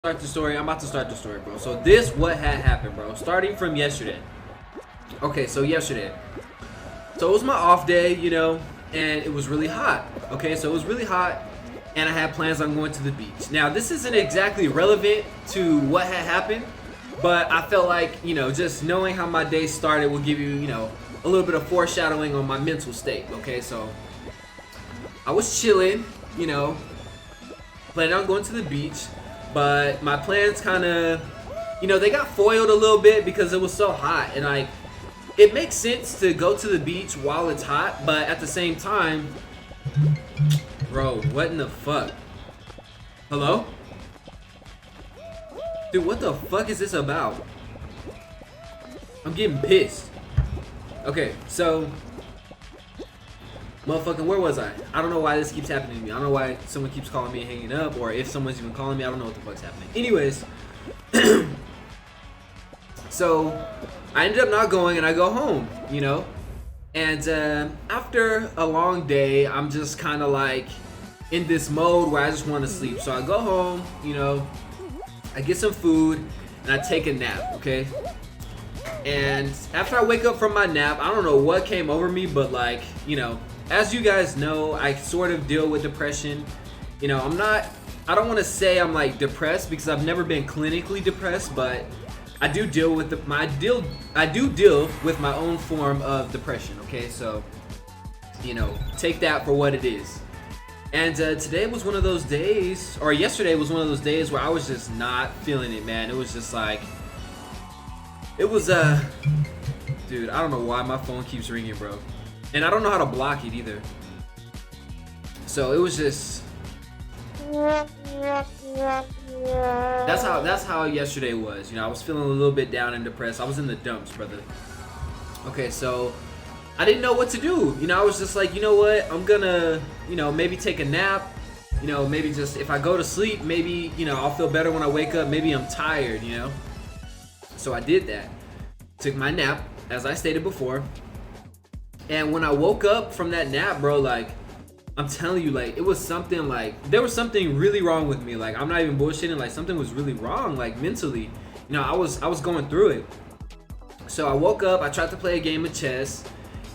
Start the story. I'm about to start the story, bro. So this what had happened, bro. Starting from yesterday. Okay, so yesterday. So it was my off day, you know, and it was really hot. Okay, so it was really hot, and I had plans on going to the beach. Now, this isn't exactly relevant to what had happened, but I felt like, you know, just knowing how my day started will give you, you know, a little bit of foreshadowing on my mental state. Okay, so I was chilling, you know, planning on going to the beach. But my plans kind of, you know, they got foiled a little bit because it was so hot. And like, it makes sense to go to the beach while it's hot, but at the same time, bro, what in the fuck? Hello? Dude, what the fuck is this about? I'm getting pissed. Okay, so motherfucking, where was I? I don't know why this keeps happening to me. I don't know why someone keeps calling me and hanging up, or if someone's even calling me. I don't know what the fuck's happening. Anyways, so I ended up not going, and I go home, you know? And after a long day, I'm just kind of like in this mode where I just want to sleep. So I go home, you know, I get some food, and I take a nap, okay? And after I wake up from my nap, I don't know what came over me, but like, you know, as you guys know, I sort of deal with depression. You know, I don't want to say I'm like depressed because I've never been clinically depressed, but I do deal with I do deal with my own form of depression, okay? So, you know, take that for what it is. And today was one of those days, or yesterday was one of those days where I was just not feeling it, man. It was just like, it was, dude, I don't know why my phone keeps ringing, bro. And I don't know how to block it either. So it was just, that's how yesterday was. You know, I was feeling a little bit down and depressed. I was in the dumps, brother. Okay, so I didn't know what to do. You know, I was just like, you know what? I'm gonna, you know, maybe take a nap. You know, maybe just if I go to sleep, maybe, you know, I'll feel better when I wake up. Maybe I'm tired, you know? So I did that. Took my nap, as I stated before. And when I woke up from that nap, bro, like, I'm telling you, like, it was something like, there was something really wrong with me. Like, I'm not even bullshitting. Like, something was really wrong, like, mentally. You know, I was going through it. So I woke up, I tried to play a game of chess.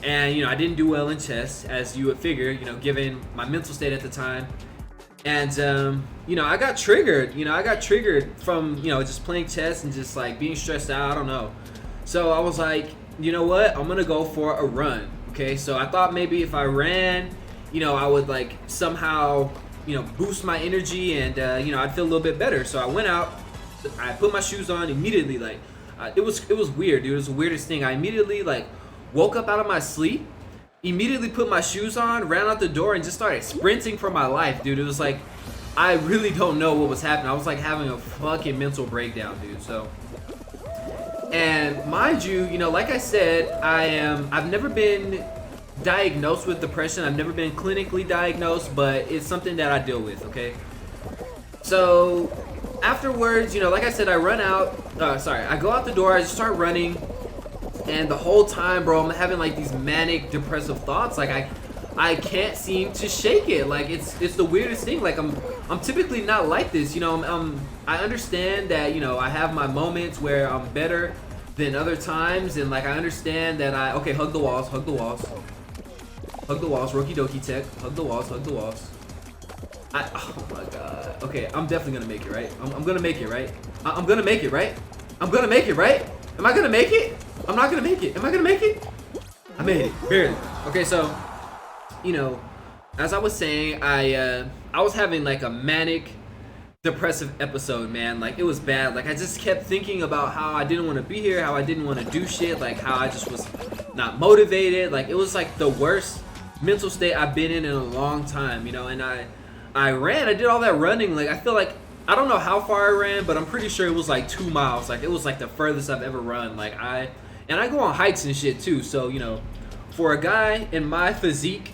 And, you know, I didn't do well in chess, as you would figure, you know, given my mental state at the time. And, you know, I got triggered. You know, I got triggered from, you know, just playing chess and just, like, being stressed out. I don't know. So I was like, you know what? I'm going to go for a run. Okay, so I thought maybe if I ran, you know, I would like somehow, you know, boost my energy and, you know, I'd feel a little bit better. So I went out, I put my shoes on immediately. Like, it was weird, dude. It was the weirdest thing. I immediately like woke up out of my sleep, immediately put my shoes on, ran out the door and just started sprinting for my life, dude. It was like, I really don't know what was happening. I was like having a fucking mental breakdown, dude. So, and mind you, you know, like I said, I've never been diagnosed with depression. I've never been clinically diagnosed, but it's something that I deal with, okay? So afterwards, you know, like I said, I run out, I go out the door, I just start running, and the whole time, bro, I'm having like these manic depressive thoughts. Like I can't seem to shake it. Like it's the weirdest thing. Like I'm typically not like this, you know. I understand that, you know, I have my moments where I'm better than other times, and like I understand that okay, hug the walls, Roki Doki tech, hug the walls. Oh my god. Okay, I'm definitely gonna make it, right? I'm gonna make it, right? I'm gonna make it, right? I'm gonna make it, right? Am I gonna make it? I'm not gonna make it. Am I gonna make it? I made it, barely. Okay, so, you know, as I was saying, I was having like a manic depressive episode, man. Like, it was bad. Like, I just kept thinking about how I didn't want to be here, how I didn't want to do shit, like how I just was not motivated. Like, it was like the worst mental state I've been in a long time, you know. And I ran, I did all that running. Like, I feel like, I don't know how far I ran, but I'm pretty sure it was like 2 miles. Like, it was like the furthest I've ever run. Like, I go on hikes and shit too. So, you know, for a guy in my physique,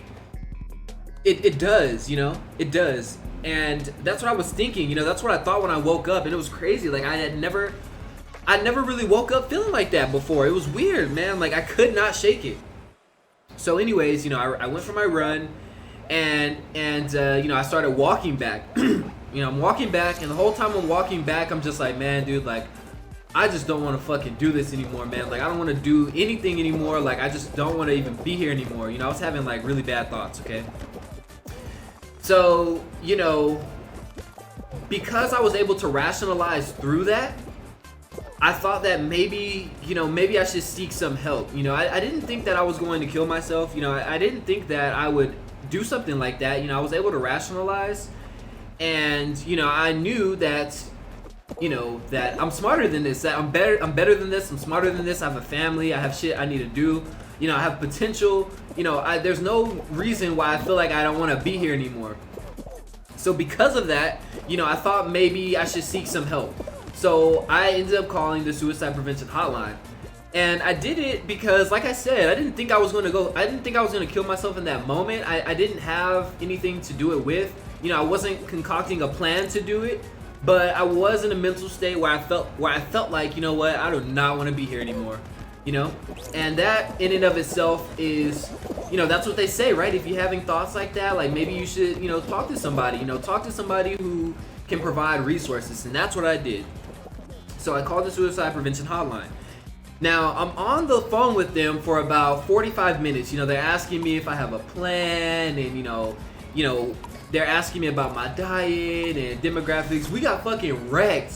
it does, you know, it does. And that's what I was thinking, you know, that's what I thought when I woke up, and it was crazy. Like, I never really woke up feeling like that before. It was weird, man. Like, I could not shake it. So anyways, you know, I went for my run, and you know, I started walking back. You know, I'm walking back, and the whole time I'm walking back, I'm just like, man, dude, like, I just don't want to fucking do this anymore, man. Like, I don't want to do anything anymore. Like, I just don't want to even be here anymore. You know, I was having like really bad thoughts, okay? So, you know, because I was able to rationalize through that, I thought that maybe, you know, maybe I should seek some help. You know, I didn't think that I was going to kill myself. You know, I didn't think that I would do something like that. You know, I was able to rationalize, and, you know, I knew that, you know, that I'm smarter than this, that I'm better than this, I'm smarter than this, I have a family, I have shit I need to do, you know, I have potential, you know, there's no reason why I feel like I don't want to be here anymore. So because of that, you know, I thought maybe I should seek some help. So I ended up calling the suicide prevention hotline. And I did it because, like I said, I didn't think I was going to kill myself in that moment. I didn't have anything to do it with. You know, I wasn't concocting a plan to do it. But I was in a mental state where I felt like, you know what, I do not want to be here anymore, you know? And that in and of itself is, you know, that's what they say, right? If you're having thoughts like that, like maybe you should, you know, talk to somebody, you know, talk to somebody who can provide resources. And that's what I did. So I called the suicide prevention hotline. Now, I'm on the phone with them for about 45 minutes. You know, they're asking me if I have a plan, and, you know, they're asking me about my diet and demographics. We got fucking wrecked.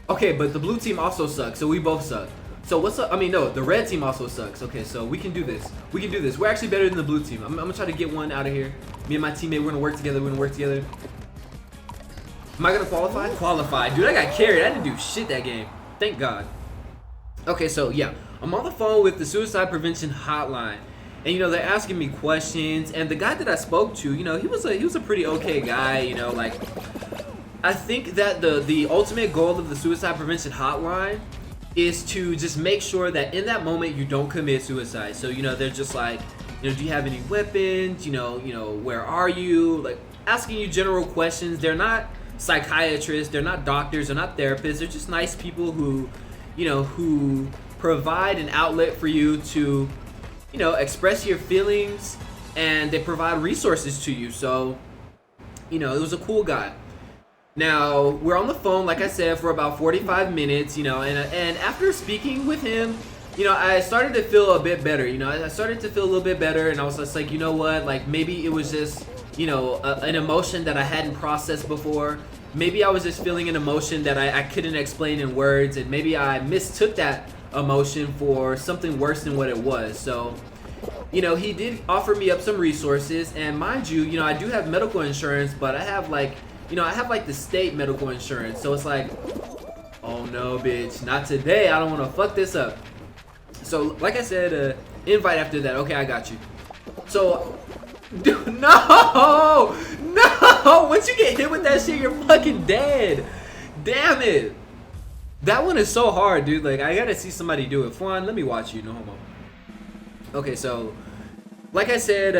Okay, but the blue team also sucks, so we both suck. So what's up? I mean, no, the red team also sucks. Okay, so we can do this. We can do this. We're actually better than the blue team. I'm gonna try to get one out of here. Me and my teammate, we're gonna work together. We're gonna work together. Am I gonna qualify? Qualify. Dude, I got carried. I didn't do shit that game. Thank God. Okay, so yeah, I'm on the phone with the suicide prevention hotline. And, you know, they're asking me questions, and the guy that I spoke to, you know, he was a pretty okay guy, you know, like, I think that the ultimate goal of the suicide prevention hotline is to just make sure that in that moment you don't commit suicide. So, you know, they're just like, you know, do you have any weapons? You know, where are you? Like, asking you general questions. They're not psychiatrists, they're not doctors, they're not therapists. They're just nice people who, you know, who provide an outlet for you to, you know, express your feelings, and they provide resources to you. So, you know, it was a cool guy. Now, we're on the phone, like I said, for about 45 minutes, you know, and after speaking with him, you know, I started to feel a bit better. You know, I started to feel a little bit better, and I was just like, you know what, like, maybe it was just, you know, an emotion that I hadn't processed before. Maybe I was just feeling an emotion that I couldn't explain in words, and maybe I mistook that emotion for something worse than what it was. So, you know, he did offer me up some resources, and mind you, you know, I do have medical insurance, but I have like, you know, I have like the state medical insurance. So it's like, oh no, bitch, not today. I don't want to fuck this up. So, like I said, invite after that. Okay, I got you. So, dude, no, once you get hit with that shit, you're fucking dead. Damn it. That one is so hard, dude. Like, I gotta see somebody do it. Flan, let me watch you. No homo. Okay, so, like I said,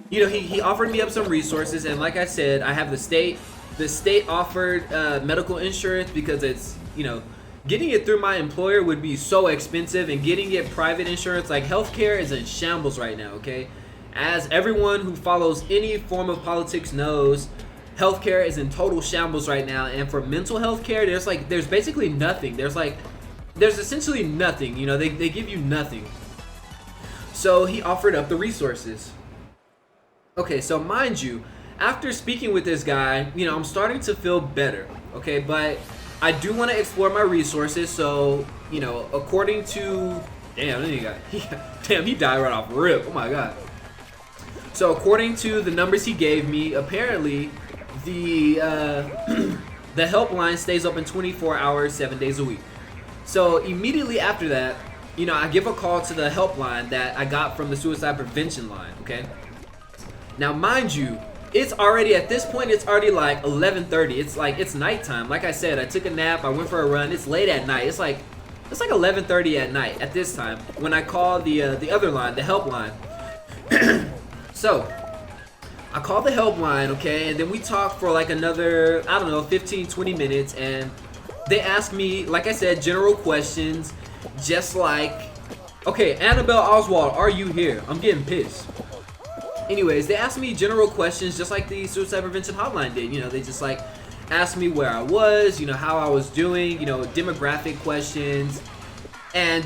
you know, he offered me up some resources, and like I said, I have the state offered medical insurance because it's, you know, getting it through my employer would be so expensive, and getting it private insurance, like healthcare is in shambles right now, okay? As everyone who follows any form of politics knows, healthcare is in total shambles right now, and for mental health care, there's basically nothing. There's essentially nothing, you know, they give you nothing. So he offered up the resources. Okay, so mind you, after speaking with this guy, you know, I'm starting to feel better, okay, but I do want to explore my resources. So, you know, according to, damn, he died right off rip. Oh my God. So according to the numbers he gave me, apparently the the helpline stays open 24 hours, 7 days a week. So immediately after that, you know, I give a call to the helpline that I got from the suicide prevention line, okay? Now, mind you, it's already, at this point, it's already like 11:30. It's like, it's nighttime. Like I said, I took a nap, I went for a run. It's late at night. It's like 11:30 at night at this time when I call the other line, the helpline. So, I call the helpline, okay, and then we talk for like another, I don't know, 15, 20 minutes, and they ask me, like I said, general questions, just like, okay, Annabelle Oswald, are you here? I'm getting pissed. Anyways, they asked me general questions just like the suicide prevention hotline did. You know, they just like asked me where I was, you know, how I was doing, you know, demographic questions. And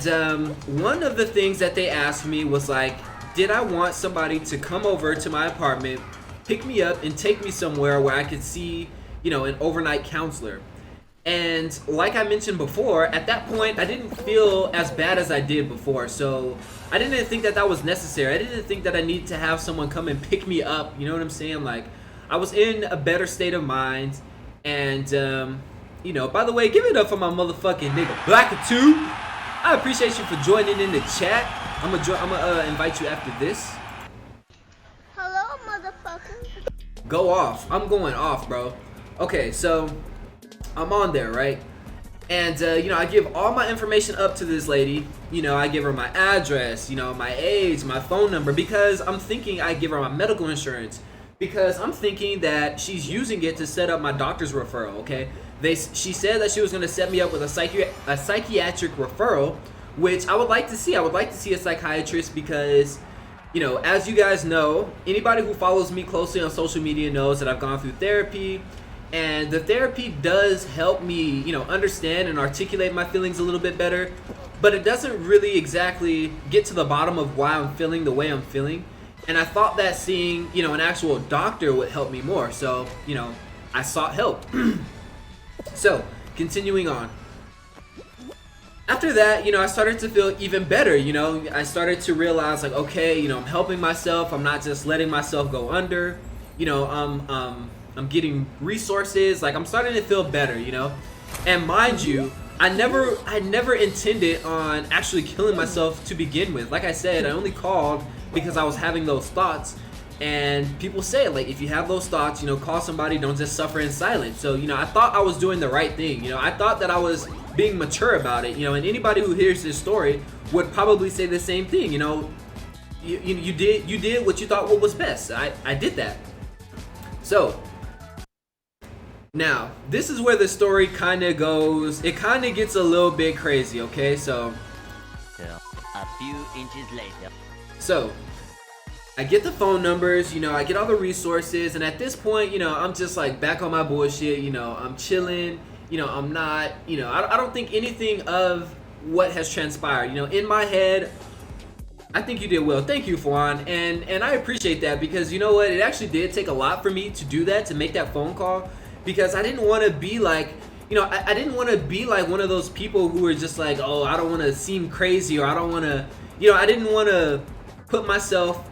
one of the things that they asked me was like, did I want somebody to come over to my apartment, pick me up, and take me somewhere where I could see, you know, an overnight counselor. And like I mentioned before, at that point, I didn't feel as bad as I did before. So I didn't think that that was necessary. I didn't think that I needed to have someone come and pick me up. You know what I'm saying? Like, I was in a better state of mind. And, you know, by the way, give it up for my motherfucking nigga Black 2. I appreciate you for joining in the chat. I'm gonna invite you after this. Hello, motherfucker. Go off. I'm going off, bro. Okay, so I'm on there, right? And, you know, I give all my information up to this lady. You know, I give her my address, you know, my age, my phone number, because I'm thinking I give her my medical insurance. Because I'm thinking that she's using it to set up my doctor's referral, okay? She said that she was going to set me up with a psychiatric referral, which I would like to see. I would like to see a psychiatrist because, you know, as you guys know, anybody who follows me closely on social media knows that I've gone through therapy. And the therapy does help me, you know, understand and articulate my feelings a little bit better. But it doesn't really exactly get to the bottom of why I'm feeling the way I'm feeling. And I thought that seeing, you know, an actual doctor would help me more. So, you know, I sought help. So, continuing on. After that, you know, I started to feel even better, you know. I started to realize, like, okay, you know, I'm helping myself. I'm not just letting myself go under. You know, I'm getting resources. Like, I'm starting to feel better, you know. And mind you, I never intended on actually killing myself to begin with. Like I said, I only called because I was having those thoughts. And people say, like, if you have those thoughts, you know, call somebody, don't just suffer in silence. So, you know, I thought I was doing the right thing. You know, I thought that I was being mature about it, you know, and anybody who hears this story would probably say the same thing, you know. You did what you thought what was best. I did that. So, now, this is where the story kind of goes, it kind of gets a little bit crazy, okay? So, a few inches later. So, I get the phone numbers, you know, I get all the resources, and at this point, you know, I'm just like back on my bullshit, you know, I'm chilling, you know, I'm not, you know, I don't think anything of what has transpired, you know, in my head, I think you did well. Thank you, Fwan, and I appreciate that because, you know what, it actually did take a lot for me to do that, to make that phone call, because I didn't want to be like, you know, I didn't want to be like one of those people who are just like, oh, I don't want to seem crazy, or I don't want to, you know, I didn't want to put myself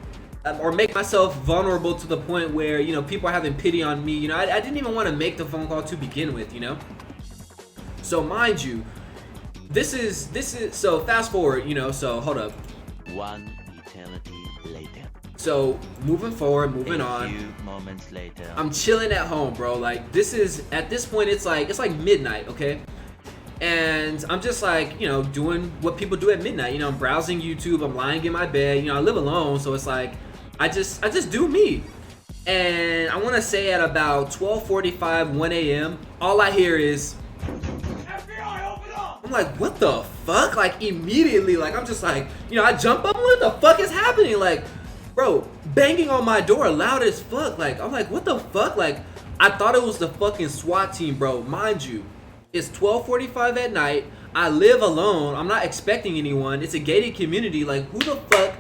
or make myself vulnerable to the point where, you know, people are having pity on me. You know, I didn't even want to make the phone call to begin with, you know. So mind you, this is so fast forward, you know, so hold up. One eternity later. So moving forward, moving on. A few moments later. I'm chilling at home, bro. Like, this is, at this point, it's like midnight, okay? And I'm just like, you know, doing what people do at midnight. You know, I'm browsing YouTube, I'm lying in my bed. You know, I live alone, so it's like, I just do me. And I want to say at about 12:45, 1 a.m., all I hear is, FBI, open up! I'm like, what the fuck? Like, immediately, like, I'm just like, you know, I jump up, what the fuck is happening? Like, bro, banging on my door loud as fuck. Like, I'm like, what the fuck? Like, I thought it was the fucking SWAT team, bro. Mind you, it's 12:45 at night. I live alone. I'm not expecting anyone. It's a gated community. Like, who the fuck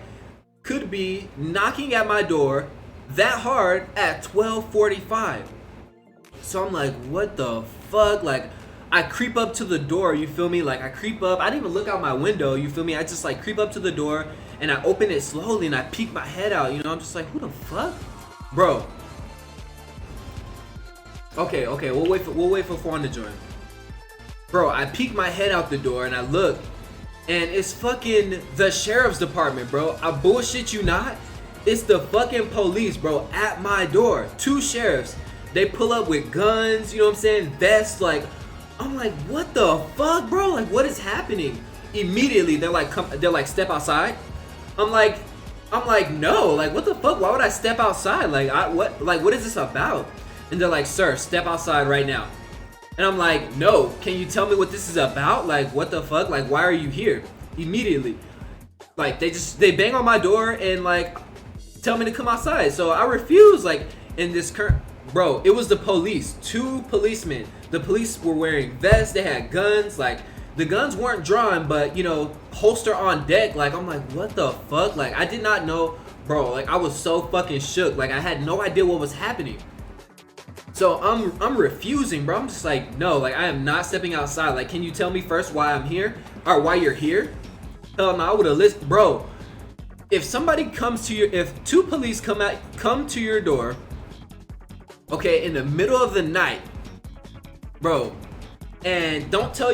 could be knocking at my door that hard at 12:45? So I'm like, what the fuck? Like, I creep up to the door, you feel me? Like, I creep up. I didn't even look out my window, you feel me? I just, like, creep up to the door, and I open it slowly, and I peek my head out, you know? I'm just like, who the fuck? Bro. Okay, we'll wait for Fawn to join. Bro, I peek my head out the door, and I look, and it's fucking the sheriff's department, bro. I bullshit you not. It's the fucking police, bro, at my door. 2 sheriffs. They pull up with guns, you know what I'm saying? Vests, like, I'm like, what the fuck, bro? Like, what is happening? Immediately, they're like, step outside. I'm like, no, like, what the fuck? Why would I step outside? Like, what is this about? And they're like, sir, step outside right now. And I'm like, no, can you tell me what this is about? Like, what the fuck? Like, why are you here? Immediately. Like, they bang on my door, and like, tell me to come outside. So I refused. Like, in this current, bro, it was the police, 2 policemen. The police were wearing vests, they had guns. Like, the guns weren't drawn, but, you know, holster on deck. Like, I'm like, what the fuck? Like, I did not know, bro. Like, I was so fucking shook. Like, I had no idea what was happening. So I'm refusing, bro. I'm just like, no, like, I am not stepping outside. Like, can you tell me first why I'm here, or why you're here? Hell no, I would have listened, bro. If somebody comes to your, if 2 police come to your door, okay, in the middle of the night, bro, and they don't tell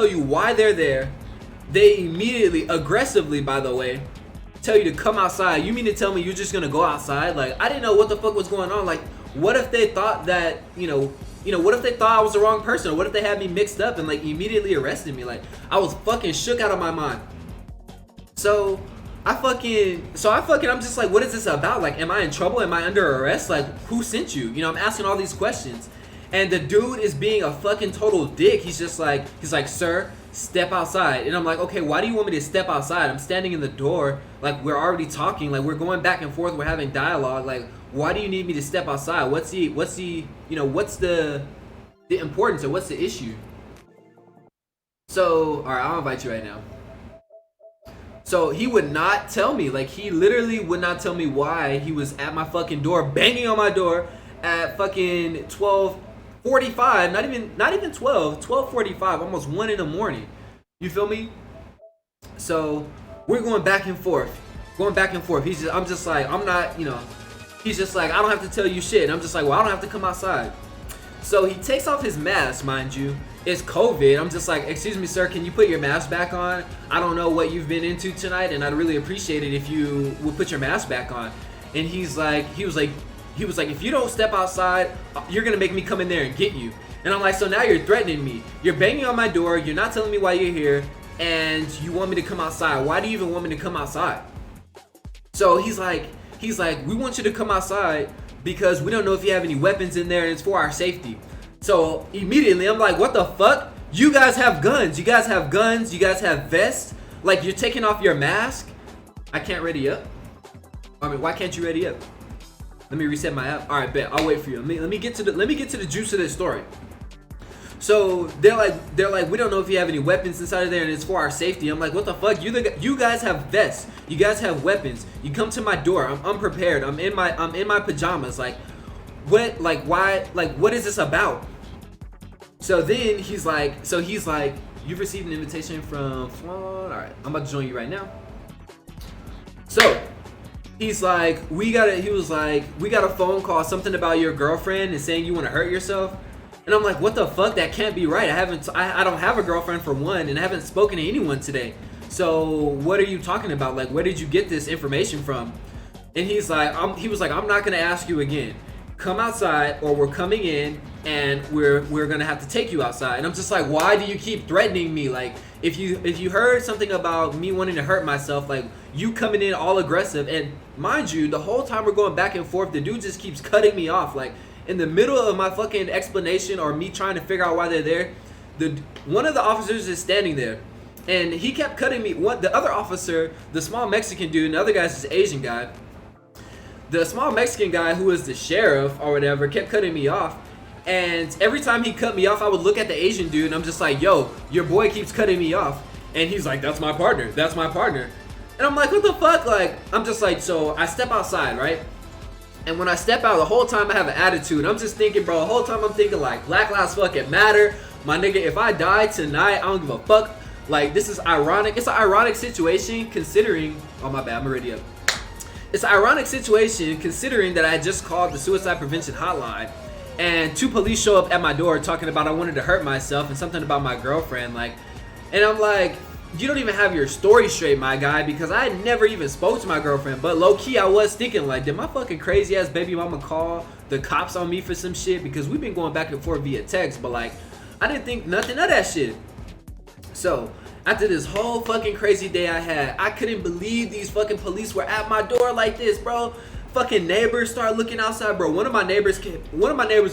you why they're there. They immediately, aggressively, by the way, tell you to come outside. You mean to tell me you're just gonna go outside? Like, I didn't know what the fuck was going on. Like, what if they thought that, what if they thought I was the wrong person? Or what if they had me mixed up and, like, immediately arrested me? Like, I was fucking shook out of my mind. So I'm just like, what is this about? Like, am I in trouble? Am I under arrest? Like, who sent you? You know, I'm asking all these questions. And the dude is being a fucking total dick. He's like, sir, step outside. And I'm like, okay, why do you want me to step outside? I'm standing in the door. Like, we're already talking. Like, we're going back and forth. We're having dialogue. Like, why do you need me to step outside? What's the importance, or what's the issue? So, all right, I'll invite you right now. So he would not tell me. Like, he literally would not tell me why he was at my fucking door, banging on my door at fucking 12:45. Not even 12:45, almost 1 in the morning. You feel me? So we're going back and forth. I'm just like, I'm not, he's just like, I don't have to tell you shit. And I'm just like, well, I don't have to come outside. So he takes off his mask, mind you. It's COVID. I'm just like, excuse me, sir, can you put your mask back on? I don't know what you've been into tonight, and I'd really appreciate it if you would put your mask back on. And he was like, if you don't step outside, you're gonna make me come in there and get you. And I'm like, so now you're threatening me. You're banging on my door. You're not telling me why you're here, and you want me to come outside. Why do you even want me to come outside? So he's like, we want you to come outside because we don't know if you have any weapons in there, and it's for our safety. So immediately I'm like, what the fuck? You guys have guns. You guys have vests. Like, you're taking off your mask. I can't ready up. I mean, why can't you ready up? Let me reset my app. All right, bet. I'll wait for you. Let me get to the juice of this story. So they're like, we don't know if you have any weapons inside of there, and it's for our safety. I'm like, what the fuck? You guys have vests. You guys have weapons. You come to my door. I'm unprepared. I'm in my pajamas. Like, what? Like, why? Like, what is this about? So then he's like, you've received an invitation from All right, I'm about to join you right now. So he's like, we got a phone call, something about your girlfriend and saying you want to hurt yourself. And I'm like, what the fuck? That can't be right. I don't have a girlfriend, for one, and I haven't spoken to anyone today. So what are you talking about? Like, where did you get this information from? And he was like, I'm not gonna ask you again. Come outside, or we're coming in and we're gonna have to take you outside. And I'm just like, why do you keep threatening me? Like, if you heard something about me wanting to hurt myself, like, you coming in all aggressive, and mind you, the whole time we're going back and forth, the dude just keeps cutting me off. Like, in the middle of my fucking explanation or me trying to figure out why they're there, one of the officers is standing there, and he kept cutting me. The other officer, the small Mexican dude, and the other guy's this Asian guy. The small Mexican guy, who was the sheriff or whatever, kept cutting me off. And every time he cut me off, I would look at the Asian dude and I'm just like, yo, your boy keeps cutting me off. And he's like, that's my partner. And I'm like, what the fuck? Like, I'm just like, so I step outside, right? And when I step out, the whole time I have an attitude. I'm just thinking, bro, the whole time I'm thinking, like, Black Lives fucking matter. My nigga, if I die tonight, I don't give a fuck. Like, this is ironic. It's an ironic situation considering, oh my bad, I'm already up. It's an ironic situation considering that I just called the suicide prevention hotline and 2 police show up at my door talking about I wanted to hurt myself and something about my girlfriend. Like, and I'm like, you don't even have your story straight, my guy, because I had never even spoke to my girlfriend. But low key, I was thinking, like, did my fucking crazy ass baby mama call the cops on me for some shit? Because we've been going back and forth via text, but like, I didn't think nothing of that shit. So after this whole fucking crazy day I had, I couldn't believe these fucking police were at my door like this, bro. Fucking neighbors start looking outside, bro. One of my neighbors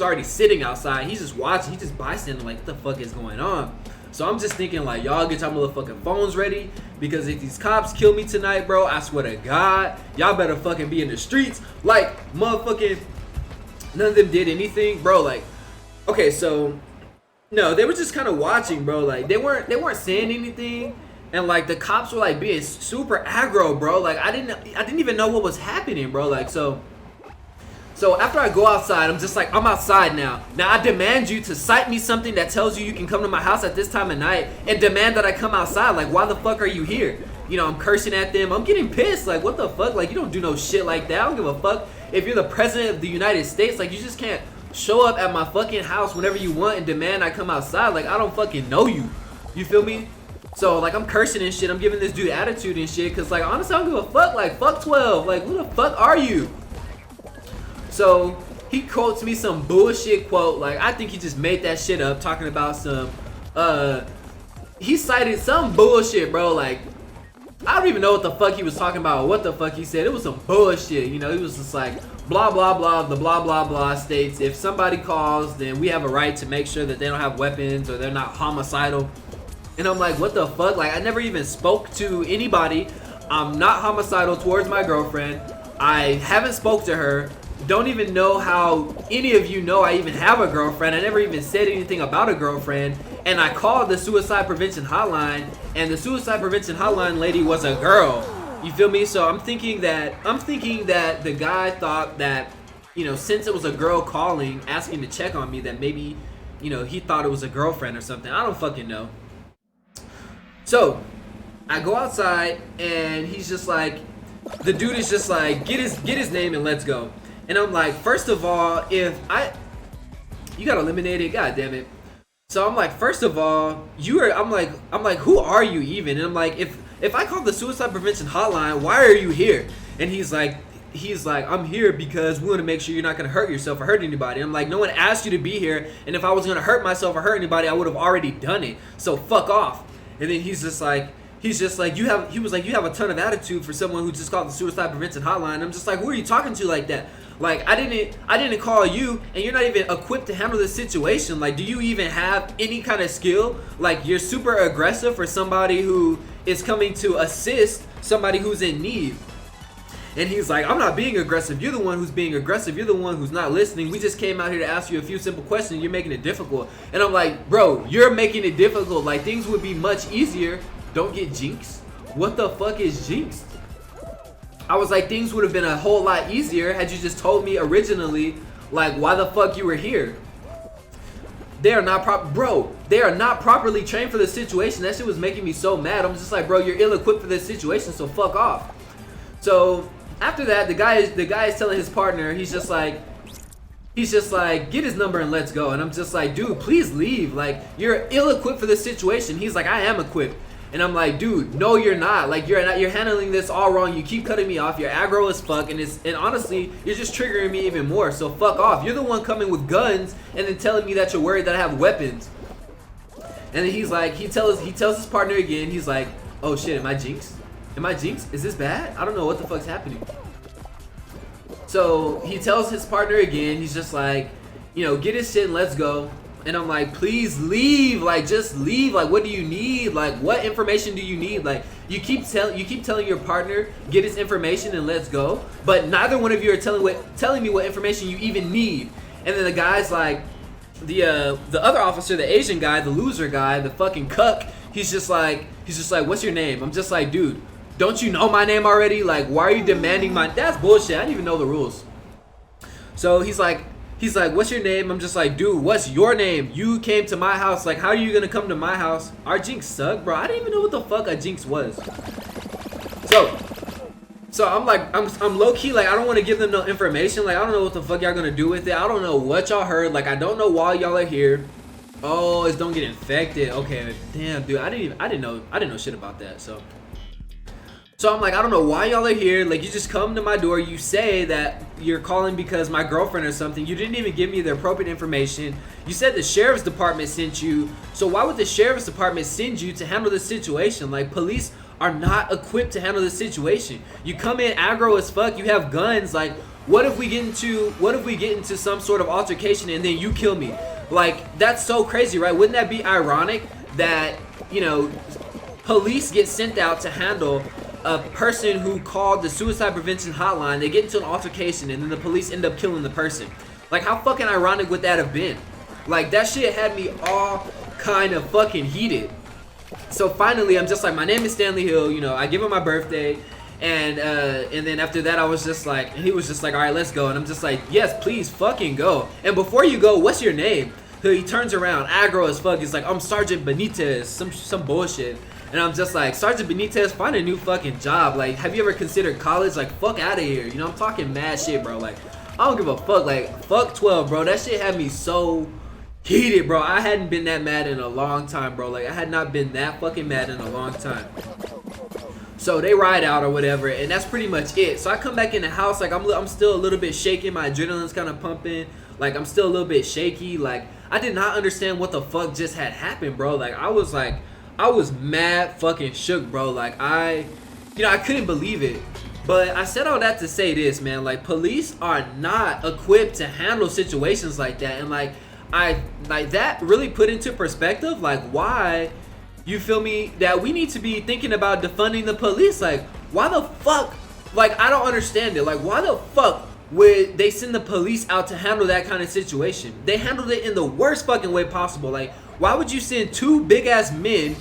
already sitting outside. He's just watching. He's just bystanding, like, what the fuck is going on? So I'm just thinking like, y'all get your motherfucking phones ready, because if these cops kill me tonight, bro, I swear to God, y'all better fucking be in the streets. Like, motherfucking, none of them did anything, bro. Like, okay, so no, they were just kind of watching, bro. Like, they weren't saying anything. And like the cops were like being super aggro, bro. Like I didn't even know what was happening, bro. Like so after I go outside, I'm just like, I'm outside now. Now I demand you to cite me something that tells you can come to my house at this time of night and demand that I come outside. Like, why the fuck are you here? You know, I'm cursing at them. I'm getting pissed. Like, what the fuck? Like, you don't do no shit like that. I don't give a fuck if you're the president of the United States. Like, you just can't show up at my fucking house whenever you want and demand I come outside. Like, I don't fucking know you. You feel me? So, like, I'm cursing and shit. I'm giving this dude attitude and shit. Because, like, honestly, I don't give a fuck. Like, fuck 12. Like, who the fuck are you? So, he quotes me some bullshit quote. Like, I think he just made that shit up. Talking about some, he cited some bullshit, bro. Like, I don't even know what the fuck he was talking about. Or what the fuck he said. It was some bullshit. You know, he was just like, blah, blah, blah. The blah, blah, blah states, if somebody calls, then we have a right to make sure that they don't have weapons or they're not homicidal. And I'm like, what the fuck? Like, I never even spoke to anybody. I'm not homicidal towards my girlfriend. I haven't spoke to her. Don't even know how any of you know I even have a girlfriend. I never even said anything about a girlfriend. And I called the suicide prevention hotline, and the suicide prevention hotline lady was a girl. You feel me? So I'm thinking that the guy thought that, you know, since it was a girl calling asking to check on me, that maybe, you know, he thought it was a girlfriend or something. I don't fucking know. So, I go outside, and he's just like, the dude is just like, get his name and let's go. And I'm like, first of all, you got eliminated, god damn it. So I'm like, first of all, I'm like, who are you even? And I'm like, if I call the suicide prevention hotline, why are you here? And he's like, I'm here because we want to make sure you're not going to hurt yourself or hurt anybody. I'm like, no one asked you to be here, and if I was going to hurt myself or hurt anybody, I would have already done it. So fuck off. And then he was like, you have a ton of attitude for someone who just called the suicide prevention hotline. I'm just like, who are you talking to like that? Like, I didn't call you, and you're not even equipped to handle this situation. Like, do you even have any kind of skill? Like, you're super aggressive for somebody who is coming to assist somebody who's in need. And he's like, I'm not being aggressive. You're the one who's being aggressive. You're the one who's not listening. We just came out here to ask you a few simple questions. You're making it difficult. And I'm like, bro, you're making it difficult. Like, things would be much easier. Don't get jinxed. What the fuck is jinxed? I was like, things would have been a whole lot easier had you just told me originally, like, why the fuck you were here. They are not they are not properly trained for the situation. That shit was making me so mad. I'm just like, bro, you're ill-equipped for this situation, so fuck off. So after that, the guy is telling his partner, he's just like, get his number and let's go. And I'm just like, dude, please leave. Like, you're ill-equipped for this situation. He's like, I am equipped. And I'm like, dude, no, you're not. Like, you're handling this all wrong. You keep cutting me off. You're aggro as fuck, and honestly, you're just triggering me even more. So fuck off. You're the one coming with guns and then telling me that you're worried that I have weapons. And then he's like, he tells his partner again. He's like, oh shit, am I jinxed? Am I jinxed? Is this bad? I don't know what the fuck's happening. So he tells his partner again. He's just like, you know, get his shit and let's go. And I'm like, please leave. Like, just leave. Like, what do you need? Like, what information do you need? Like, you keep telling your partner, get his information and let's go. But neither one of you are telling me what information you even need. And then the guy's like, the other officer, the Asian guy, the loser guy, the fucking cuck, he's just like, what's your name? I'm just like, dude, don't you know my name already? Like, why are you demanding my? That's bullshit. I didn't even know the rules. So he's like, what's your name? I'm just like, dude, what's your name? You came to my house. Like, how are you gonna come to my house? Our jinx suck, bro. I didn't even know what the fuck a jinx was. So I'm like, I'm low key, like, I don't want to give them no information. Like, I don't know what the fuck y'all gonna do with it. I don't know what y'all heard. Like, I don't know why y'all are here. Oh, it's don't get infected. Okay, damn, dude. I didn't know shit about that. So I'm like, I don't know why y'all are here. Like, you just come to my door. You say that you're calling because my girlfriend or something. You didn't even give me the appropriate information. You said the sheriff's department sent you. So why would the sheriff's department send you to handle this situation? Like, police are not equipped to handle this situation. You come in aggro as fuck. You have guns. Like, what if we get into some sort of altercation and then you kill me? Like, that's so crazy, right? Wouldn't that be ironic that, you know, police get sent out to handle a person who called the suicide prevention hotline. They get into an altercation and then the police end up killing the person. Like, how fucking ironic would that have been? Like, that shit had me all kind of fucking heated. So finally, I'm just like, my name is Stanley Hill, you know, I give him my birthday, and then after that, I was just like, and he was just like, all right, let's go, and I'm just like, yes, please fucking go. And before you go, what's your name? So he turns around, aggro as fuck, he's like, I'm Sergeant Benitez, some bullshit. And I'm just like, Sergeant Benitez, find a new fucking job. Like, have you ever considered college? Like, fuck out of here. You know, I'm talking mad shit, bro. Like, I don't give a fuck. Like, fuck 12, bro. That shit had me so heated, bro. I hadn't been that mad in a long time, bro. Like, I had not been that fucking mad in a long time. So they ride out or whatever, and that's pretty much it. So I come back in the house, like, I'm still a little bit shaking. My adrenaline's kind of pumping. Like, I'm still a little bit shaky. Like, I did not understand what the fuck just had happened, bro. Like, I was mad fucking shook, bro. Like, I couldn't believe it. But I said all that to say this, man. Like, police are not equipped to handle situations like that. And like that really put into perspective, like, why, you feel me, that we need to be thinking about defunding the police. Like, why the fuck, like, I don't understand it. Like, why the fuck would they send the police out to handle that kind of situation? They handled it in the worst fucking way possible. Like, why would you send two big ass men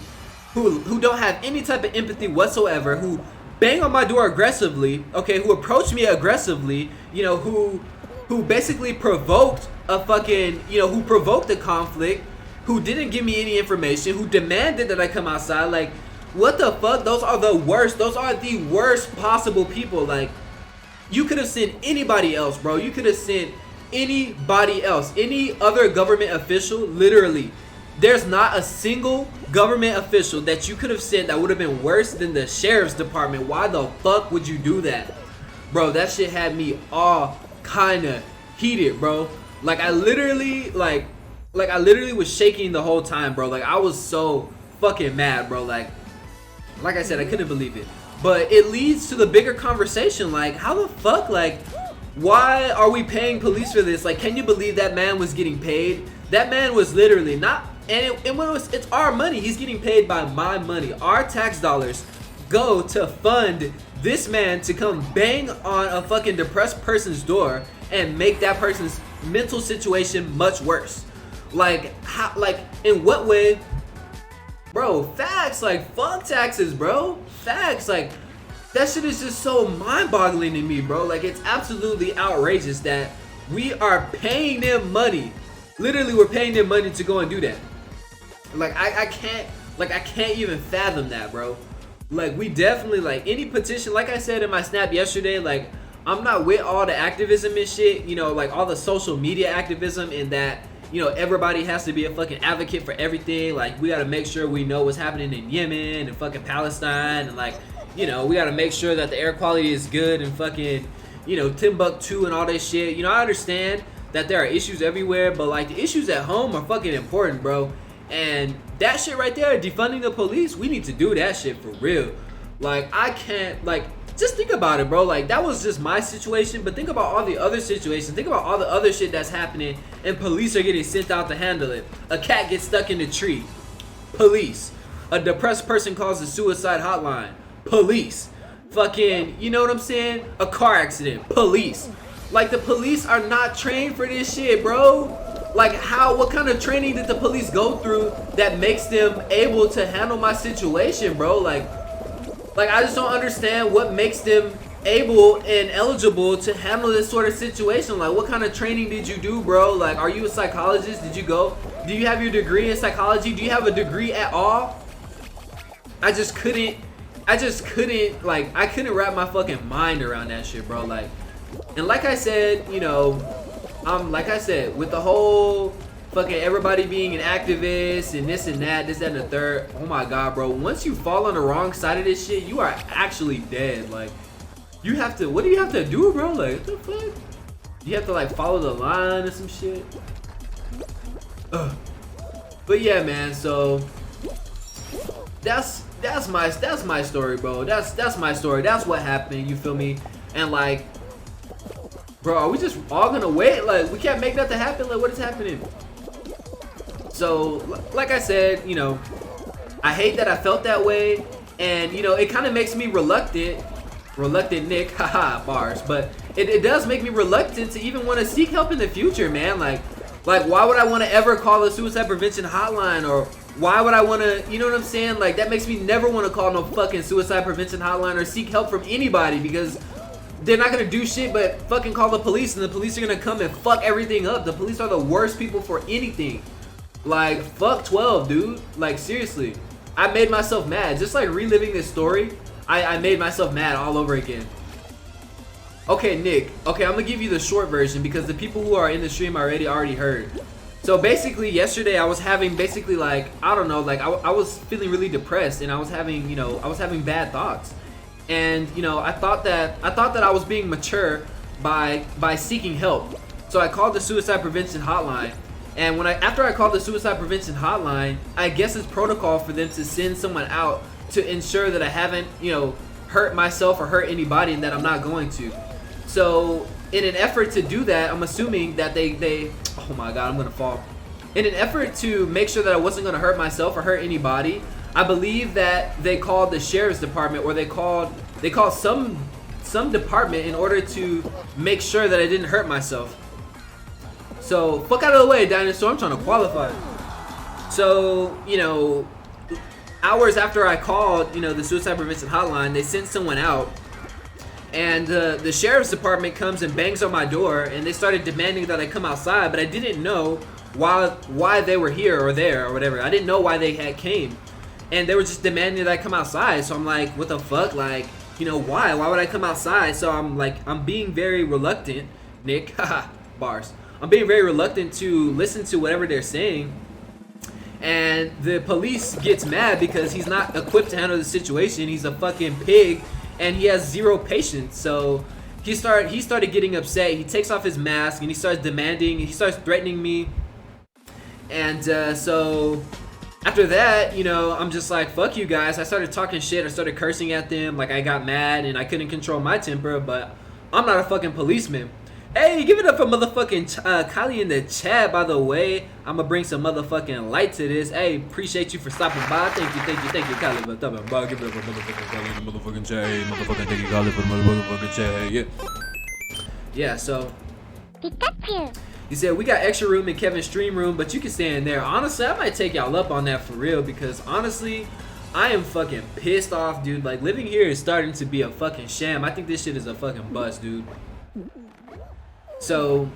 who don't have any type of empathy whatsoever, who bang on my door aggressively, okay, who approached me aggressively, you know, who basically provoked a fucking, you know, who provoked the conflict, who didn't give me any information, who demanded that I come outside? Like, what the fuck? Those are the worst possible people. Like, you could have sent anybody else, bro. You could have sent anybody else, any other government official. Literally, there's not a single government official that you could have sent that would have been worse than the sheriff's department. Why the fuck would you do that? Bro, that shit had me all kind of heated, bro. Like, I literally was shaking the whole time, bro. Like, I was so fucking mad, bro. Like I said, I couldn't believe it. But it leads to the bigger conversation. Like, how the fuck, like, why are we paying police for this? Like, can you believe that man was getting paid? That man was literally not, and it's our money. He's getting paid by my money. Our tax dollars go to fund this man to come bang on a fucking depressed person's door and make that person's mental situation much worse. Like, how, like, in what way? Bro, facts. Like, fuck taxes, bro. Facts. Like, that shit is just so mind-boggling to me, bro. Like, it's absolutely outrageous that we are paying them money. Literally, we're paying them money to go and do that. Like, I can't even fathom that, bro. Like, we definitely, like, any petition, like I said in my snap yesterday, like, I'm not with all the activism and shit, you know, like all the social media activism, and that, you know, everybody has to be a fucking advocate for everything. Like, we gotta make sure we know what's happening in Yemen and fucking Palestine, and like, you know, we gotta make sure that the air quality is good and fucking, you know, Timbuktu and all that shit. You know, I understand that there are issues everywhere, but like, the issues at home are fucking important, bro. And that shit right there, defunding the police, we need to do that shit for real. Like, I can't, like, just think about it, bro. Like, that was just my situation, but think about all the other situations. Think about all the other shit that's happening, and police are getting sent out to handle it. A cat gets stuck in a tree. Police. A depressed person calls the suicide hotline. Police. Fucking, you know what I'm saying? A car accident. Police. Like, the police are not trained for this shit, bro. Like, what kind of training did the police go through that makes them able to handle my situation, bro? Like, I just don't understand what makes them able and eligible to handle this sort of situation. Like, what kind of training did you do, bro? Like, are you a psychologist? Did you go? Do you have your degree in psychology? Do you have a degree at all? I just couldn't, like, I couldn't wrap my fucking mind around that shit, bro. Like, and like I said, you know, like I said, with the whole fucking everybody being an activist and this and that, this, that, and the third. Oh my god, bro. Once you fall on the wrong side of this shit, you are actually dead. Like, you have to, what do you have to do, bro? Like, what the fuck? You have to, like, follow the line or some shit? Ugh. But yeah, man, so that's my story, bro. That's my story. That's what happened, you feel me? And like, bro, are we just all gonna wait? Like, we can't make nothing happen? Like, what is happening? So, like I said, you know, I hate that I felt that way, and you know, it kind of makes me reluctant Nick, haha, bars, but it does make me reluctant to even want to seek help in the future, man. Like why would I want to ever call a suicide prevention hotline, or why would I want to, you know what I'm saying? Like, that makes me never want to call no fucking suicide prevention hotline or seek help from anybody, because they're not gonna do shit but fucking call the police, and the police are gonna come and fuck everything up. The police are the worst people for anything. Like, fuck 12, dude. Like, seriously. I made myself mad. Just like reliving this story, I made myself mad all over again. Okay, Nick. Okay, I'm gonna give you the short version because the people who are in the stream already heard. So basically, yesterday I was having basically like, I don't know, like I was feeling really depressed, and I was having, you know, I was having bad thoughts. And you know, I thought that I was being mature by seeking help. So I called the suicide prevention hotline. And after I called the suicide prevention hotline, I guess it's protocol for them to send someone out to ensure that I haven't, you know, hurt myself or hurt anybody, and that I'm not going to. So in an effort to do that, I'm assuming that they oh my god, I'm gonna fall. In an effort to make sure that I wasn't gonna hurt myself or hurt anybody, I believe that they called the sheriff's department, or they called some department in order to make sure that I didn't hurt myself. So fuck out of the way, dinosaur, I'm trying to qualify. So, you know, hours after I called, you know, the suicide prevention hotline, they sent someone out, and the sheriff's department comes and bangs on my door, and they started demanding that I come outside, but I didn't know why they were here or there or whatever. I didn't know why they had came, and they were just demanding that I come outside. So I'm like, what the fuck, like, you know, why would I come outside? So I'm like, I'm being very reluctant, Nick, haha, bars. I'm being very reluctant to listen to whatever they're saying. And the police gets mad because he's not equipped to handle the situation. He's a fucking pig, and he has zero patience. So he started getting upset. He takes off his mask and he starts demanding. He starts threatening me. And so after that, you know, I'm just like, fuck you guys. I started talking shit. I started cursing at them. Like, I got mad and I couldn't control my temper. But I'm not a fucking policeman. Hey, give it up for motherfucking Kylie in the chat, by the way. I'm gonna bring some motherfucking light to this. Hey, appreciate you for stopping by. Thank you, Kylie, for stopping by. Give it up for motherfucking Kylie in the motherfucking chat. Hey, motherfucking thank you, Kylie, for the motherfucking chat. Hey, yeah, so he said, we got extra room in Kevin's stream room, but you can stay in there. Honestly, I might take y'all up on that for real, because honestly, I am fucking pissed off, dude. Like, living here is starting to be a fucking sham. I think this shit is a fucking bust, dude. So,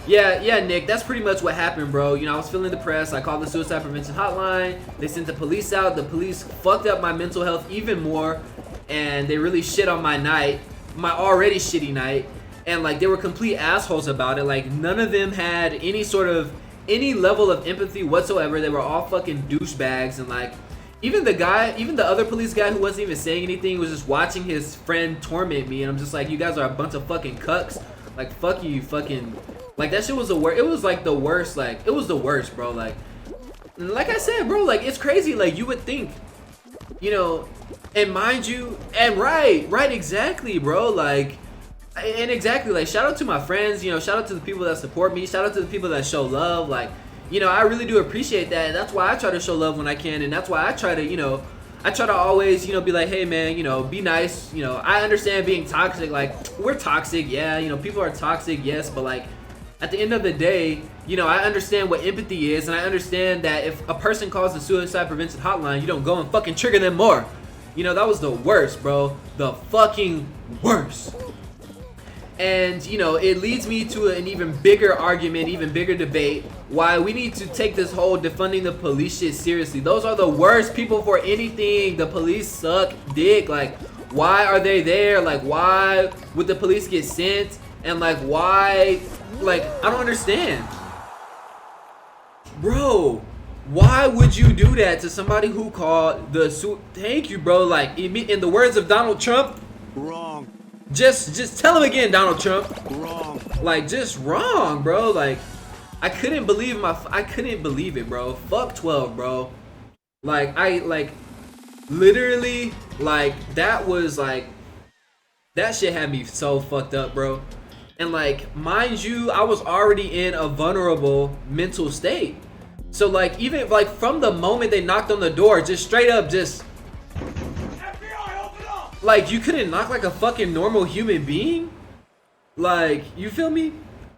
yeah, Nick, that's pretty much what happened, bro. You know, I was feeling depressed. I called the suicide prevention hotline. They sent the police out. The police fucked up my mental health even more, and they really shit on my night, my already shitty night, and like, they were complete assholes about it. Like, none of them had any level of empathy whatsoever. They were all fucking douchebags, and like, even the other police guy who wasn't even saying anything was just watching his friend torment me, and I'm just like, you guys are a bunch of fucking cucks. Like, fuck you, fucking, like, that shit was the worst. It was like the worst. Like, it was the worst, bro. Like I said, bro, like, it's crazy. Like, you would think, you know, and mind you, and right, exactly, bro. Like, and exactly, like, shout out to my friends, you know, shout out to the people that support me, shout out to the people that show love. Like, you know, I really do appreciate that, and that's why I try to show love when I can, and that's why I try to, you know, I try to always, you know, be like, hey man, you know, be nice. You know, I understand being toxic. Like, we're toxic, yeah, you know, people are toxic, yes, but like, at the end of the day, you know, I understand what empathy is, and I understand that if a person calls the suicide prevention hotline, you don't go and fucking trigger them more. You know, that was the worst, bro. The fucking worst. And, you know, it leads me to an even bigger argument, even bigger debate, why we need to take this whole defunding the police shit seriously. Those are the worst people for anything. The police suck dick. Like, why are they there? Like, why would the police get sent? And like, why? Like, I don't understand. Bro, why would you do that to somebody who called the thank you, bro. Like, in the words of Donald Trump, wrong. Just tell him again, Donald Trump. Wrong. Like, just wrong, bro. Like, I couldn't believe it, bro. Fuck 12, bro. Like, literally, like, that was like, that shit had me so fucked up, bro. And like, mind you, I was already in a vulnerable mental state. So like, even like from the moment they knocked on the door, just straight up just FBI, open up! Like, you couldn't knock like a fucking normal human being? Like, you feel me?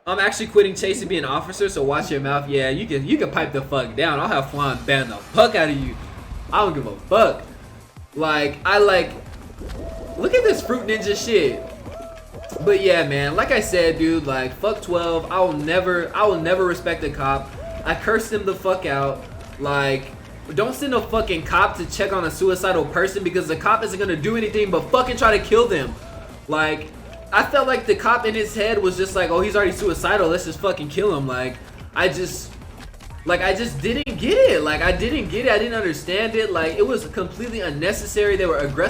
I'm actually quitting chasing being an officer, so watch your mouth. Yeah, you can pipe the fuck down. I'll have Flan ban the fuck out of you. I don't give a fuck. Like, look at this Fruit Ninja shit. But yeah, man, like I said, dude, like, fuck 12. I will never respect a cop. I cursed him the fuck out. Like, don't send a fucking cop to check on a suicidal person, because the cop isn't gonna do anything but fucking try to kill them. Like, I felt like the cop in his head was just like, oh, he's already suicidal, let's just fucking kill him. Like, I just didn't get it. Like, I didn't get it. I didn't understand it. Like, it was completely unnecessary. They were aggressive.